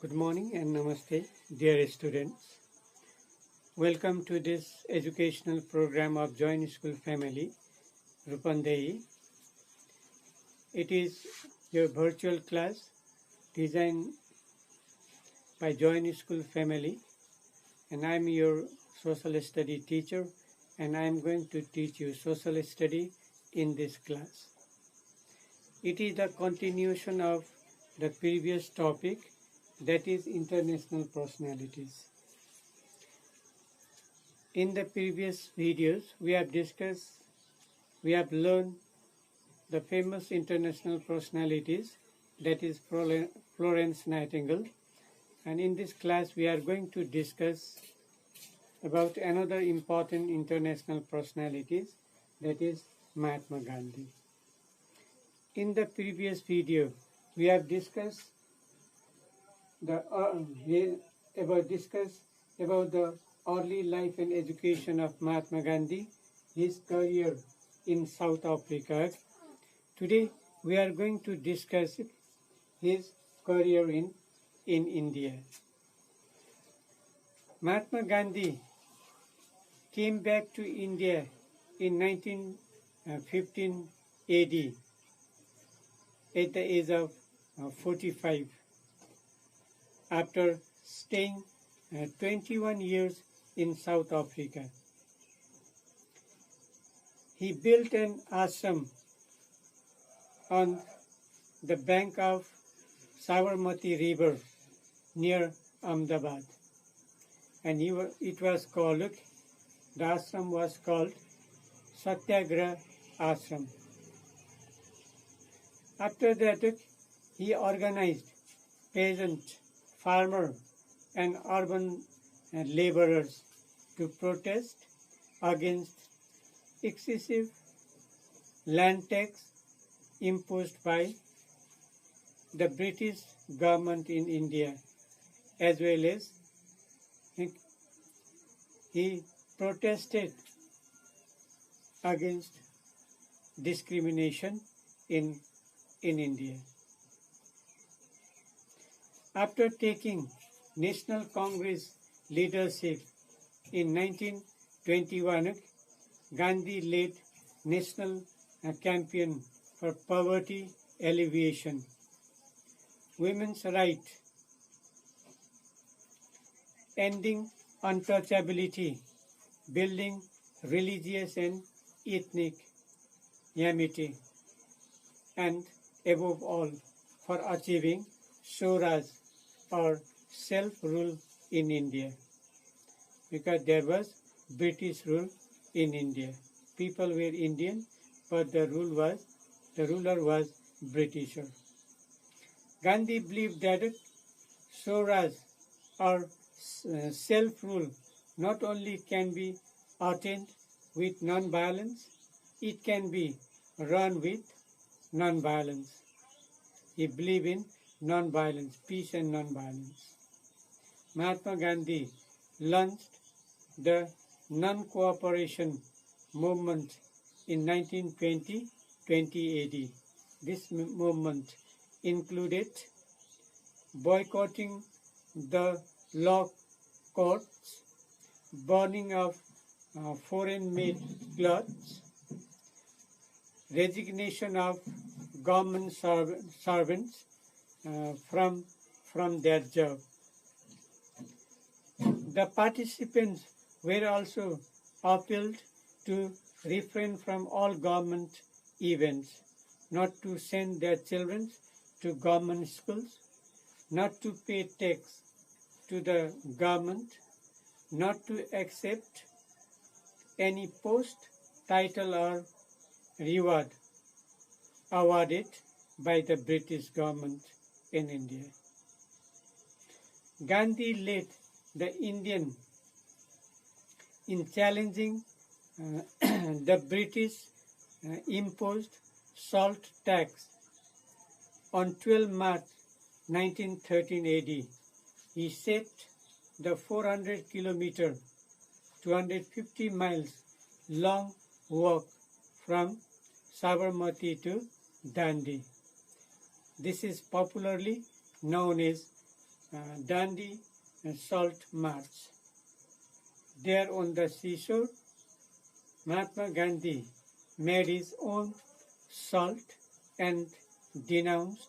Good morning and namaste, dear students. Welcome to this educational program of Joint School Family, Rupandehi. It is your virtual class designed by Joint School Family, and I am your social study teacher, and I am going to teach you social study in this class. It is the continuation of the previous topic, that is international personalities. In the previous videos, we have learned the famous international personalities, that is Florence Nightingale, and in this class we are going to discuss about another important international personalities, that is Mahatma Gandhi. In the previous video, we have discussed about the early life and education of Mahatma Gandhi, his career in South Africa. Today we are going to discuss his career in India. Mahatma Gandhi came back to India in 1915 AD at the age of 45 after staying 21 years in South Africa. He built an ashram on the bank of Sabarmati River near Ahmedabad, and it was called, the ashram was called Satyagraha Ashram. After that, he organized peasant, farmer and urban laborers to protest against excessive land tax imposed by the British government in India, as well as he protested against discrimination in India. After taking National Congress leadership in 1921, Gandhi led national campaign for poverty alleviation, women's rights, ending untouchability, building religious and ethnic unity, and above all, for achieving Swaraj or self-rule in India, because there was British rule in India. People were Indian, but the ruler was Britisher. Gandhi believed that Swaraj or self-rule not only can be attained with non-violence, it can be run with non-violence. He believed in non-violence, peace and non-violence. Mahatma Gandhi launched the non-cooperation movement in 1920 AD. This movement included boycotting the law courts, burning of foreign-made clothes, resignation of government servants from their job. The participants were also appealed to refrain from all government events, not to send their children to government schools, not to pay tax to the government, not to accept any post, title or reward awarded by the British government in India. Gandhi led the Indian in challenging the British imposed salt tax. On 12 March 1913 AD, he set the 400 kilometer, 250 miles long walk from Sabarmati to Dandi. This is popularly known as Dandi Salt March. There on the seashore, Mahatma Gandhi made his own salt and denounced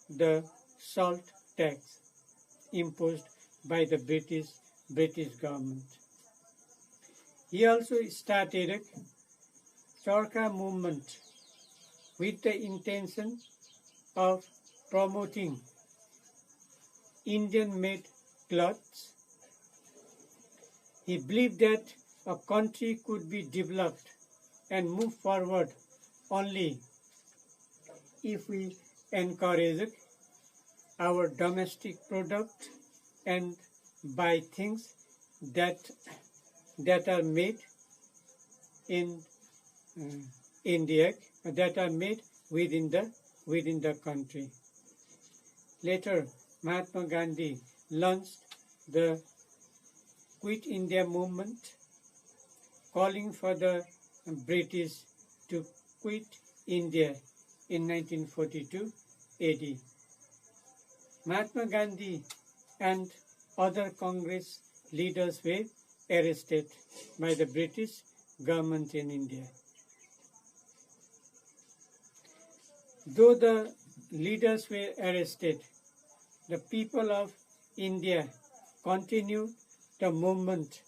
the salt tax imposed by the British government. He also started a Charkha movement with the intention of promoting Indian-made clothes. He believed that a country could be developed and move forward only if we encourage our domestic product and buy things that are made in India, that are made within the country. Later, Mahatma Gandhi launched the Quit India movement, calling for the British to quit India in 1942 AD. Mahatma Gandhi and other Congress leaders were arrested by the British government in India. Though the leaders were arrested, the people of India continued the movement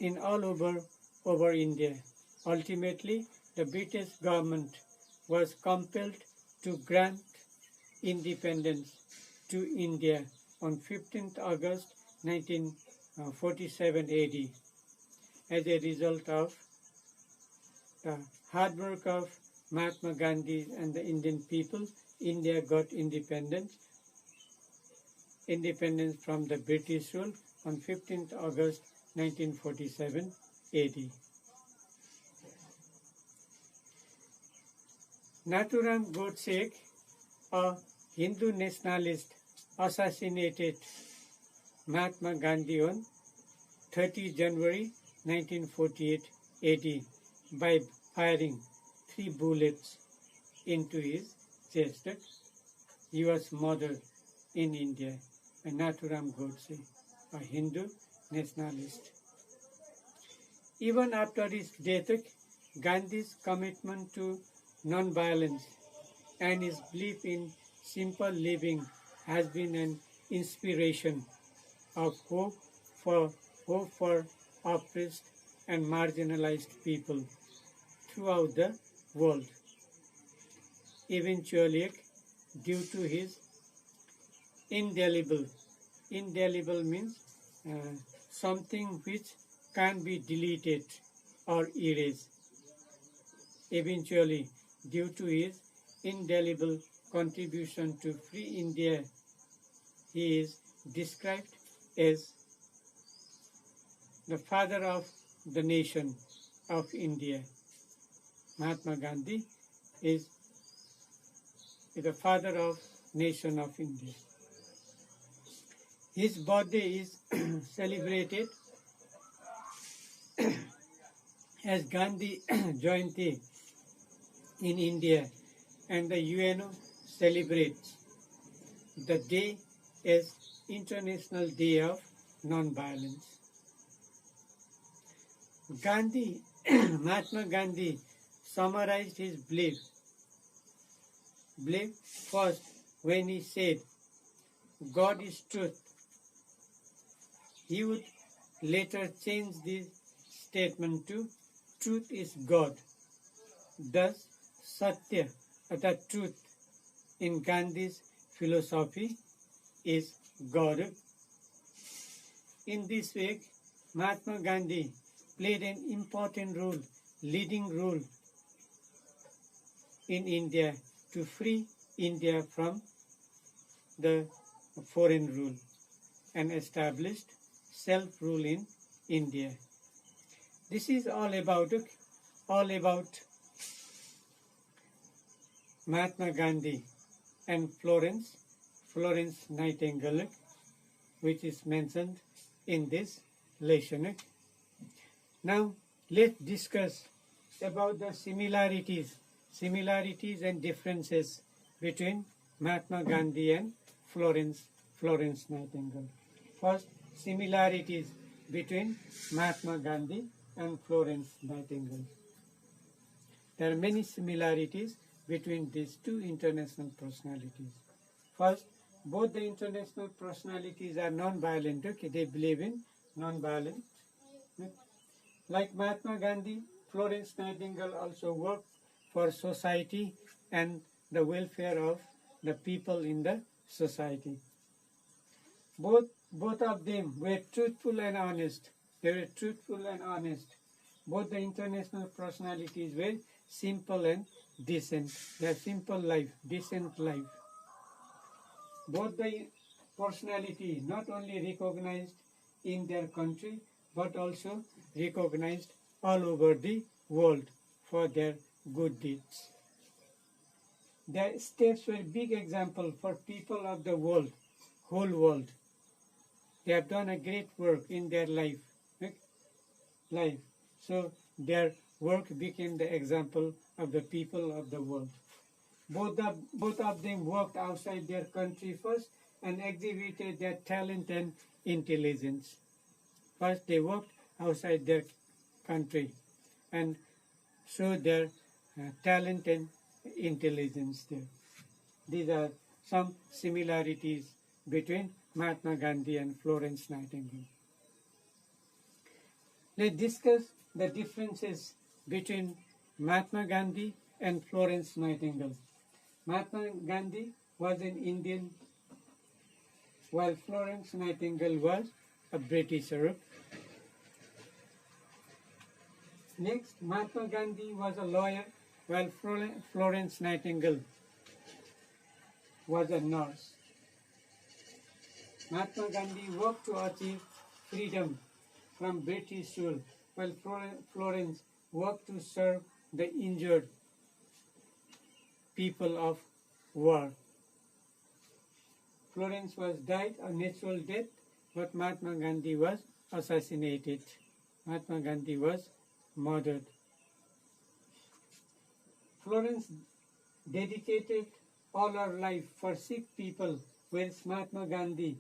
in all over India. Ultimately, the British government was compelled to grant independence to India on 15th August 1947 AD. As a result of the hard work of Mahatma Gandhi and the Indian people, India got independence from the British rule on 15th August 1947 AD. Nathuram Godse, a Hindu nationalist, assassinated Mahatma Gandhi on 30 January 1948 AD by firing 3 bullets into his chest. He was murdered in India by Nathuram Godse, a Hindu nationalist. Even after his death, Gandhi's commitment to non-violence and his belief in simple living has been an inspiration of hope for oppressed and marginalized people throughout the world. Eventually, due to his indelible means something which can be deleted or erased. Eventually, due to his indelible contribution to free India, he is described as the father of the nation of India. Mahatma Gandhi is the father of nation of India. His birthday is celebrated as Gandhi Jayanti in India, and the UNO celebrates the day as International Day of Non-Violence. Mahatma Gandhi summarized his belief first when he said, "God is truth." He would later change this statement to, "Truth is God." Thus, Satya, the truth, in Gandhi's philosophy is God. In this way, Mahatma Gandhi played an important role, leading role in India to free India from the foreign rule and established self-rule in India. This is all about Mahatma Gandhi and Florence Nightingale, which is mentioned in this lesson. Now let's discuss about the similarities and differences between Mahatma Gandhi and Florence Florence Nightingale. First, similarities between Mahatma Gandhi and Florence Nightingale. There are many similarities between these two international personalities. First, both the international personalities are non-violent. Okay, they believe in non-violence. Like Mahatma Gandhi, Florence Nightingale also worked for society and the welfare of the people in the society. Both of them were truthful and honest. They were truthful and honest. Both the international personalities were simple and decent. They have simple life, decent life. Both the personality not only recognized in their country but also recognized all over the world for their good deeds. Their steps were big example for people of the world, whole world. They have done a great work in their life. So their work became the example of the people of the world. Both of them worked outside their country first and exhibited their talent and intelligence. First they worked outside their country and showed their talent and intelligence there. These are some similarities between Mahatma Gandhi and Florence Nightingale. Let's discuss the differences between Mahatma Gandhi and Florence Nightingale. Mahatma Gandhi was an Indian, while Florence Nightingale was a Britisher. Next, Mahatma Gandhi was a lawyer, while Florence Nightingale was a nurse. Mahatma Gandhi worked to achieve freedom from British rule, while Florence worked to serve the injured people of war. Florence was died a natural death, but Mahatma Gandhi was assassinated. Mahatma Gandhi was murdered. Florence dedicated all her life for sick people, whereas Mahatma Gandhi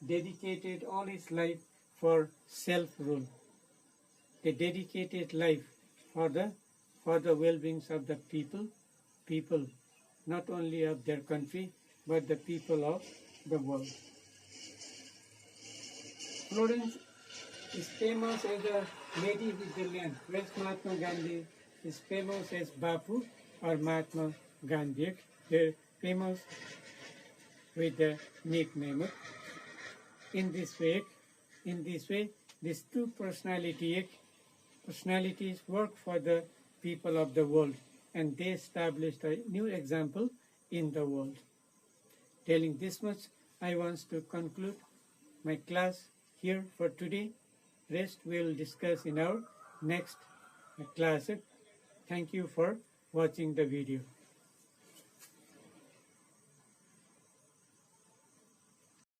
dedicated all his life for self-rule. They dedicated life for the well-being of the people, not only of their country, but the people of the world. Florence is famous as a lady with the land, whereas Mahatma Gandhi is famous as Bapu or Mahatma Gandhi. They're famous with the nickname. In this way, these two personalities work for the people of the world, and they established a new example in the world. Telling this much, I want to conclude my class here for today. Rest we will discuss in our next class. Thank you for watching the video.